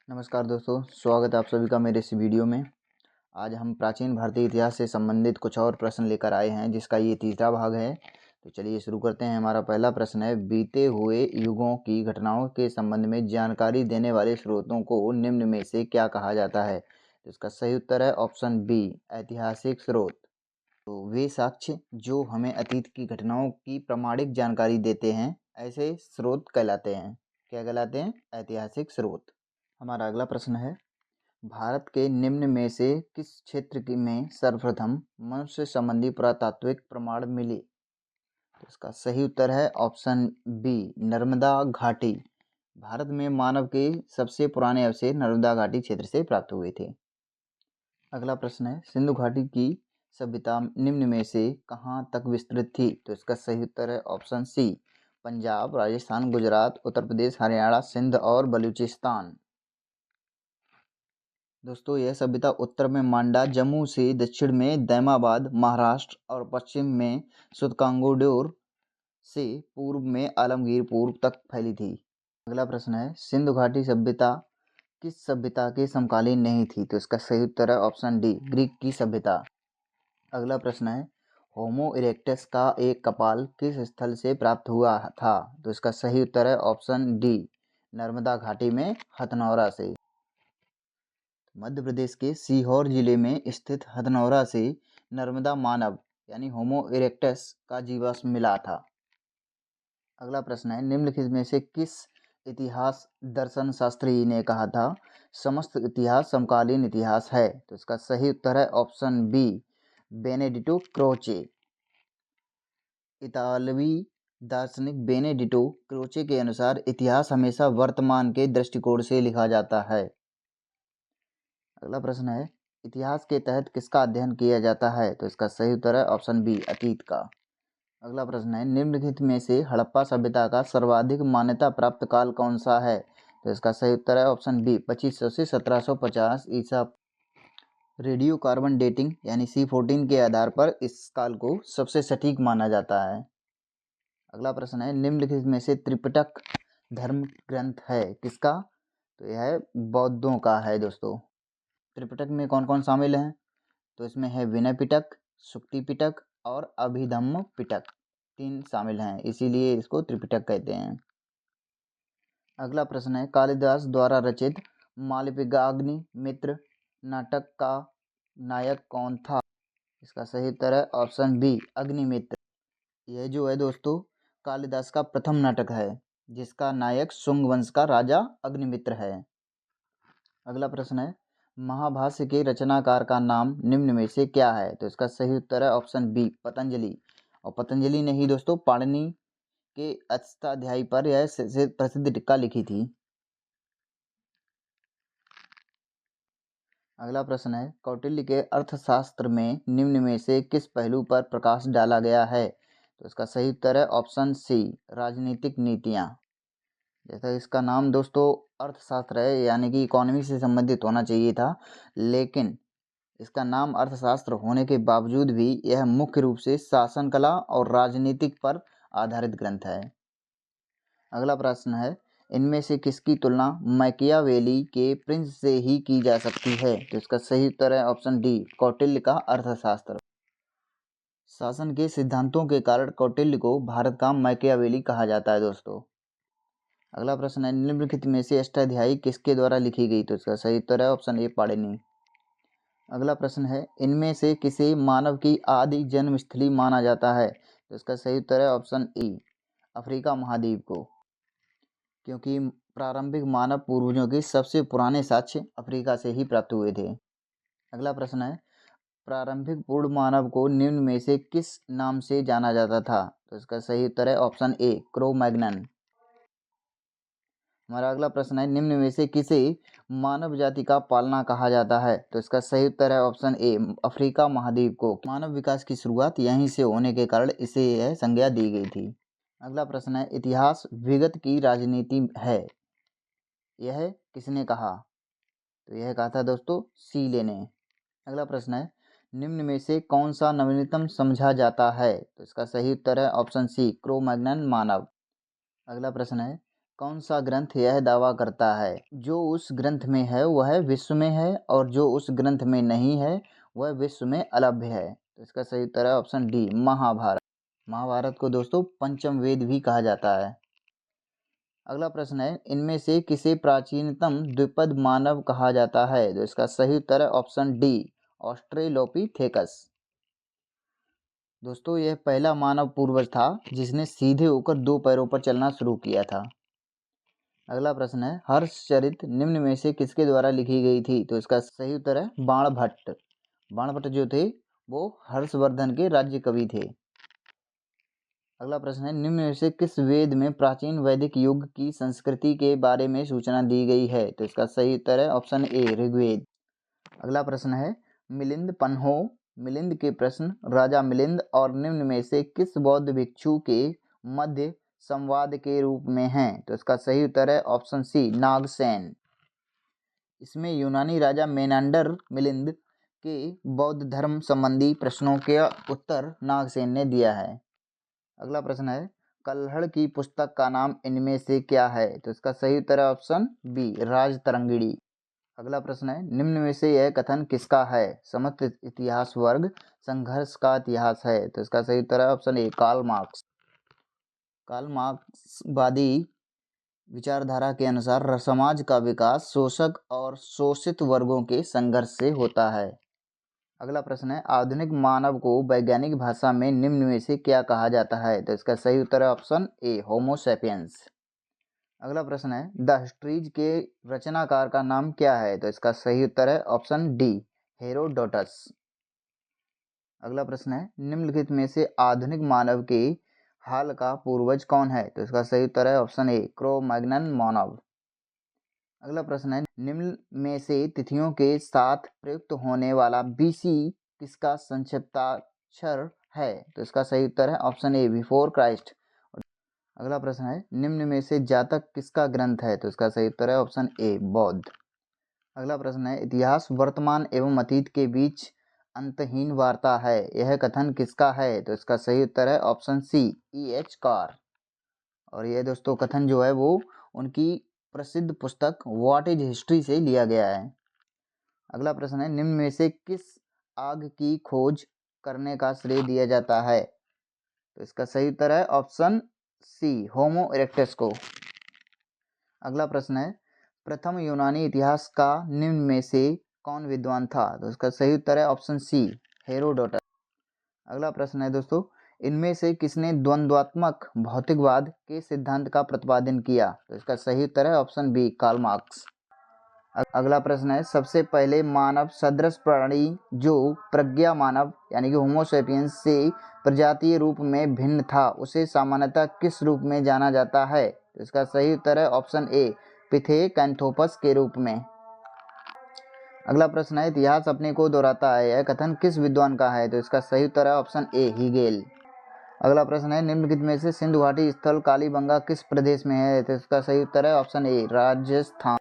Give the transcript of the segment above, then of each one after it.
नमस्कार दोस्तों, स्वागत है आप सभी का मेरे इस वीडियो में। आज हम प्राचीन भारतीय इतिहास से संबंधित कुछ और प्रश्न लेकर आए हैं, जिसका ये तीसरा भाग है। तो चलिए शुरू करते हैं। हमारा पहला प्रश्न है, बीते हुए युगों की घटनाओं के संबंध में जानकारी देने वाले स्रोतों को निम्न में से क्या कहा जाता है? तो इसका सही उत्तर है ऑप्शन बी, ऐतिहासिक स्रोत। तो वे साक्ष्य जो हमें अतीत की घटनाओं की प्रामाणिक जानकारी देते हैं, ऐसे स्रोत कहलाते हैं। क्या कहलाते हैं? ऐतिहासिक स्रोत। हमारा अगला प्रश्न है, भारत के निम्न में से किस क्षेत्र में सर्वप्रथम मनुष्य संबंधी पुरातात्विक प्रमाण मिले? तो इसका सही उत्तर है ऑप्शन बी, नर्मदा घाटी। भारत में मानव के सबसे पुराने अवशेष नर्मदा घाटी क्षेत्र से प्राप्त हुए थे। अगला प्रश्न है, सिंधु घाटी की सभ्यता निम्न में से कहाँ तक विस्तृत थी? तो इसका सही उत्तर है ऑप्शन सी, पंजाब, राजस्थान, गुजरात, उत्तर प्रदेश, हरियाणा, सिंध और बलूचिस्तान। दोस्तों, यह सभ्यता उत्तर में मांडा, जम्मू से दक्षिण में दैमाबाद, महाराष्ट्र और पश्चिम में सुतकांगोडोर से पूर्व में आलमगीर पूर्व तक फैली थी। अगला प्रश्न है, सिंधु घाटी सभ्यता किस सभ्यता के समकालीन नहीं थी? तो इसका सही उत्तर है ऑप्शन डी, ग्रीक की सभ्यता। अगला प्रश्न है, होमो इरेक्टस का एक कपाल किस स्थल से प्राप्त हुआ था? तो इसका सही उत्तर है ऑप्शन डी, नर्मदा घाटी में हथनौरा से। मध्य प्रदेश के सीहोर जिले में स्थित हथनौरा से नर्मदा मानव यानी होमो इरेक्टस का जीवाश्म मिला था। अगला प्रश्न है, निम्नलिखित में से किस इतिहास दर्शन शास्त्री ने कहा था समस्त इतिहास समकालीन इतिहास है? तो इसका सही उत्तर है ऑप्शन बी, बेनेडिटो क्रोचे। इतालवी दार्शनिक बेनेडिटो क्रोचे के अनुसार इतिहास हमेशा वर्तमान के दृष्टिकोण से लिखा जाता है। अगला प्रश्न है, इतिहास के तहत किसका अध्ययन किया जाता है? तो इसका सही उत्तर है ऑप्शन बी, अतीत का। अगला प्रश्न है, निम्नलिखित में से हड़प्पा सभ्यता का सर्वाधिक मान्यता प्राप्त काल कौन सा है? तो इसका सही उत्तर है ऑप्शन बी, 2500 से 1750 ईसा। रेडियो कार्बन डेटिंग यानी C14 के आधार पर इस काल को सबसे सटीक माना जाता है। अगला प्रश्न है, निम्नलिखित में से त्रिपिटक धर्म ग्रंथ है किसका? तो यह बौद्धों का है दोस्तों। त्रिपिटक में कौन कौन शामिल हैं? तो इसमें है विनय पिटक, सुक्ति पिटक और अभिधम्म पिटक, 3 शामिल हैं, इसीलिए इसको त्रिपिटक कहते हैं। अगला प्रश्न है, कालिदास द्वारा रचित मालविकाग्नि मित्र नाटक का नायक कौन था? इसका सही उत्तर है ऑप्शन बी, अग्निमित्र। यह जो है दोस्तों कालिदास का प्रथम नाटक है, जिसका नायक शुंग वंश का राजा अग्निमित्र है। अगला प्रश्न है, महाभाष्य के रचनाकार का नाम निम्न में से क्या है? तो इसका सही उत्तर है ऑप्शन बी, पतंजलि। और पतंजलि ने ही दोस्तों पाणिनि के अष्टाध्यायी पर यह प्रसिद्ध टीका लिखी थी। अगला प्रश्न है, कौटिल्य के अर्थशास्त्र में निम्न में से किस पहलू पर प्रकाश डाला गया है? तो इसका सही उत्तर है ऑप्शन सी, राजनीतिक नीतियाँ। जैसा इसका नाम दोस्तों अर्थशास्त्र है, यानी कि इकोनॉमी से संबंधित होना चाहिए था, लेकिन इसका नाम अर्थशास्त्र होने के बावजूद भी यह मुख्य रूप से शासन कला और राजनीतिक पर आधारित ग्रंथ है। अगला प्रश्न है, इनमें से किसकी तुलना मैकियावेली के प्रिंस से ही की जा सकती है? तो इसका सही उत्तर है ऑप्शन डी, कौटिल्य का अर्थशास्त्र। शासन के सिद्धांतों के कारण कौटिल्य को भारत का मैकियावेली कहा जाता है दोस्तों। अगला प्रश्न है, निम्नलिखित में से अष्टाध्यायी किसके द्वारा लिखी गई? तो इसका सही उत्तर है ऑप्शन ए, पाणिनि। अगला प्रश्न है, इनमें से किसे मानव की आदि जन्मस्थली माना जाता है? तो इसका सही उत्तर है ऑप्शन ई, अफ्रीका महाद्वीप को, क्योंकि प्रारंभिक मानव पूर्वजों के सबसे पुराने साक्ष्य अफ्रीका से ही प्राप्त हुए थे। अगला प्रश्न है, प्रारंभिक पूर्ण मानव को निम्न में से किस नाम से जाना जाता था? तो इसका सही उत्तर है ऑप्शन ए, क्रो मैग्नन। हमारा अगला प्रश्न है, निम्न में से किसे मानव जाति का पालना कहा जाता है? तो इसका सही उत्तर है ऑप्शन ए, अफ्रीका महाद्वीप को। मानव विकास की शुरुआत यहीं से होने के कारण इसे यह संज्ञा दी गई थी। अगला प्रश्न है, इतिहास विगत की राजनीति है, यह किसने कहा? तो यह कहा था दोस्तों सीले ने। अगला प्रश्न है, निम्न में से कौन सा नवीनतम समझा जाता है? तो इसका सही उत्तर है ऑप्शन सी, क्रो मैग्नन मानव। अगला प्रश्न है, कौन सा ग्रंथ यह दावा करता है जो उस ग्रंथ में है वह विश्व में है और जो उस ग्रंथ में नहीं है वह विश्व में अलभ्य है? तो इसका सही उत्तर है ऑप्शन डी, महाभारत। महाभारत को दोस्तों पंचम वेद भी कहा जाता है। अगला प्रश्न है, इनमें से किसे प्राचीनतम द्विपद मानव कहा जाता है? तो इसका सही उत्तर है ऑप्शन डी, ऑस्ट्रेलोपिथेकस। दोस्तों यह पहला मानव पूर्वज था जिसने सीधे होकर दो पैरों पर चलना शुरू किया था। अगला प्रश्न है, हर्षचरित निम्न में से किसके द्वारा लिखी गई थी? तो इसका सही उत्तर है बाणभट्ट। बाणभट्ट जो थे वो हर्षवर्धन के राज्य कवि थे। अगला प्रश्न है, निम्न में से किस वेद में प्राचीन वैदिक युग की संस्कृति के बारे में सूचना दी गई है? तो इसका सही उत्तर है ऑप्शन ए, ऋग्वेद। अगला प्रश्न है, मिलिंद पन्हो, मिलिंद के प्रश्न, राजा मिलिंद और निम्न में से किस बौद्ध भिक्षु के मध्य संवाद के रूप में हैं? तो इसका सही उत्तर है ऑप्शन सी, नागसेन। इसमें यूनानी राजा मेनांडर मिलिंद के बौद्ध धर्म संबंधी प्रश्नों के उत्तर नागसेन ने दिया है। अगला प्रश्न है, कल्हड़ की पुस्तक का नाम इनमें से क्या है? तो इसका सही उत्तर है ऑप्शन बी, राजतरंगिणी। अगला प्रश्न है, निम्न में से यह कथन किसका है? समस्त इतिहास वर्ग संघर्ष का इतिहास है। तो इसका सही उत्तर है option A, Karl Marx. Karl मार्क्सवादी विचारधारा के अनुसार समाज का विकास शोषक और शोषित वर्गों के संघर्ष से होता है। अगला प्रश्न है, आधुनिक मानव को वैज्ञानिक भाषा में निम्न में से क्या कहा जाता है? तो इसका सही उत्तर है ऑप्शन ए, होमो सैपियंस। अगला प्रश्न है, द हिस्ट्रीज के रचनाकार का नाम क्या है? तो इसका सही उत्तर है ऑप्शन डी, हेरोडोटस। अगला प्रश्न है, निम्नलिखित में से आधुनिक मानव के हाल का पूर्वज कौन है? तो इसका सही उत्तर है ऑप्शन ए, क्रो-मैग्नन मानव। अगला प्रश्न है, निम्न में से तिथियों के साथ प्रयुक्त होने वाला बीसी किसका संक्षिप्ताक्षर है? तो इसका सही उत्तर है ऑप्शन ए, बिफोर क्राइस्ट। अगला प्रश्न है, निम्न में से जातक किसका ग्रंथ है? तो इसका सही उत्तर है ऑप्शन ए, बौद्ध। अगला प्रश्न है, इतिहास वर्तमान एवं अतीत के बीच अंतहीन वार्ता है, यह कथन किसका है? तो इसका सही उत्तर है ऑप्शन सी, E.H. कार। और यह दोस्तों कथन जो है वो उनकी प्रसिद्ध पुस्तक व्हाट इज हिस्ट्री से लिया गया है। अगला प्रश्न है, निम्न में से किस आग की खोज करने का श्रेय दिया जाता है? तो इसका सही उत्तर है ऑप्शन सी, होमो इरेक्टस को। अगला प्रश्न है, प्रथम यूनानी इतिहास का निम्न में से कौन विद्वान था? तो इसका सही उत्तर है ऑप्शन सी, हेरोडोटस। अगला प्रश्न है दोस्तों, इनमें से किसने द्वंद्वात्मक भौतिकवाद के सिद्धांत का प्रतिपादन किया? तो इसका सही उत्तर है ऑप्शन बी, कार्ल मार्क्स। अगला प्रश्न है, सबसे पहले मानव सदृश प्राणी जो प्रज्ञा मानव यानी कि होमो सैपियंस से प्रजातीय रूप में भिन्न था उसे सामान्यतः किस रूप में जाना जाता है? तो इसका सही उत्तर है ऑप्शन ए, पिथेकैंथोपस के रूप में। अगला प्रश्न है, इतिहास अपने को दोहराता है, यह कथन किस विद्वान का है? तो इसका सही उत्तर है ऑप्शन ए, हीगेल। अगला प्रश्न है, निम्नलिखित में से सिंधु घाटी स्थल कालीबंगा किस प्रदेश में है? तो इसका सही उत्तर है ऑप्शन ए, राजस्थान।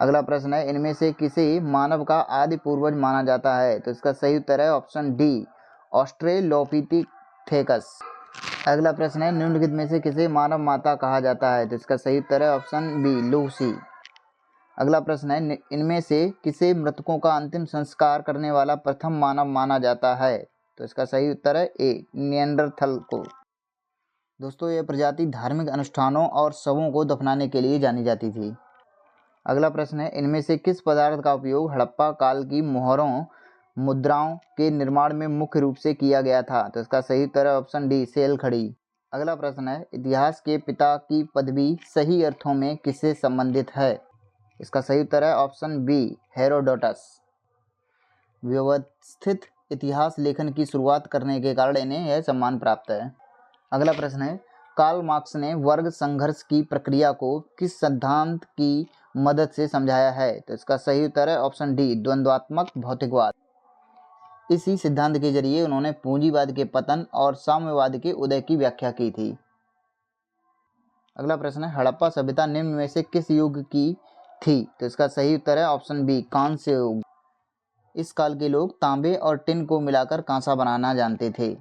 अगला प्रश्न है, इनमें से किसे मानव का आदि पूर्वज माना जाता है? तो इसका सही उत्तर है ऑप्शन डी, ऑस्ट्रेलोपिथेकस। अगला प्रश्न है, निम्नलिखित में से किसे मानव माता कहा जाता है? तो इसका सही उत्तर है ऑप्शन बी, लूसी। अगला प्रश्न है, इनमें से किसे मृतकों का अंतिम संस्कार करने वाला प्रथम मानव माना जाता है? तो इसका सही उत्तर है ए, निएंडरथल को। दोस्तों यह प्रजाति धार्मिक अनुष्ठानों और शवों को दफनाने के लिए जानी जाती थी। अगला प्रश्न है, इनमें से किस पदार्थ का उपयोग हड़प्पा काल की मोहरों मुद्राओं के निर्माण में मुख्य रूप से किया गया था? तो इसका सही उत्तर है ऑप्शन डी, सेल खड़ी। अगला प्रश्न है, इतिहास के पिता की पदवी सही अर्थों में किससे संबंधित है? इसका सही उत्तर है ऑप्शन बी, हेरोडोटस। व्यवस्थित इतिहास लेखन की शुरुआत करने के कारण इन्हें यह सम्मान प्राप्त है। अगला प्रश्न है, कार्ल मार्क्स ने वर्ग संघर्ष की प्रक्रिया को किस सिद्धांत की मदद से समझाया है? तो इसका सही उत्तर है ऑप्शन डी, द्वंद्वात्मक भौतिकवाद। इसी सिद्धांत के जरिए उन्होंने पूंजीवाद के पतन और साम्यवाद के उदय की व्याख्या की थी। अगला प्रश्न है, हड़प्पा सभ्यता निम्न में से किस युग की थी? तो इसका सही उत्तर है ऑप्शन बी, कांस्य युग। इस काल के लोग तांबे और टिन को मिलाकर कांसा बनाना जानते थे।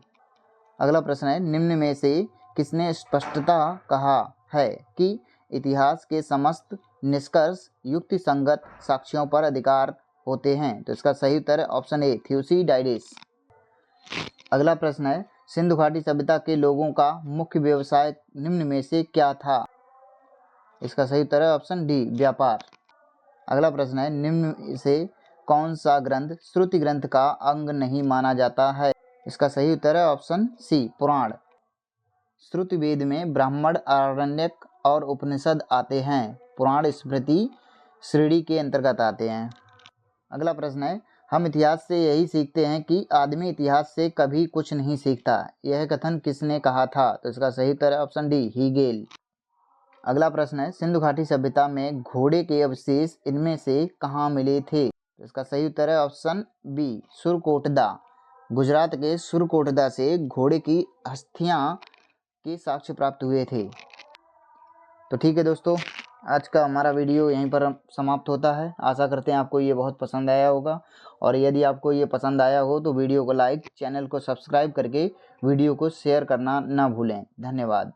अगला प्रश्न है, निम्न में से किसने स्पष्टता कहा है कि इतिहास के समस्त निष्कर्ष युक्ति संगत साक्ष्यों पर अधिकार होते हैं। तो इसका सही उत्तर है ऑप्शन ए थ्यूसिडाइडिस। अगला प्रश्न है, सिंधु घाटी सभ्यता के लोगों का मुख्य व्यवसाय निम्न में से क्या था? इसका सही उत्तर है ऑप्शन डी व्यापार। अगला प्रश्न है, निम्न से कौन सा ग्रंथ श्रुति ग्रंथ का अंग नहीं माना जाता है? इसका सही उत्तर है ऑप्शन सी पुराण। श्रुति वेद में ब्राह्मण, आरण्यक और उपनिषद आते हैं। पुराण स्मृति श्रेणी के अंतर्गत आते हैं। अगला प्रश्न है, हम इतिहास से यही सीखते हैं कि आदमी इतिहास से कभी कुछ नहीं सीखता, यह कथन किसने कहा था? तो इसका सही उत्तर है ऑप्शन डी हीगेल। अगला प्रश्न है, सिंधु घाटी सभ्यता में घोड़े के अवशेष इनमें से कहाँ मिले थे? तो इसका सही उत्तर है ऑप्शन बी सुरकोटदा। गुजरात के सुरकोटदा से घोड़े की अस्थियां के साक्ष्य प्राप्त हुए थे। तो ठीक है दोस्तों, आज का हमारा वीडियो यहीं पर समाप्त होता है। आशा करते हैं आपको ये बहुत पसंद आया होगा, और यदि आपको ये पसंद आया हो तो वीडियो को लाइक, चैनल को सब्सक्राइब करके वीडियो को शेयर करना ना भूलें। धन्यवाद।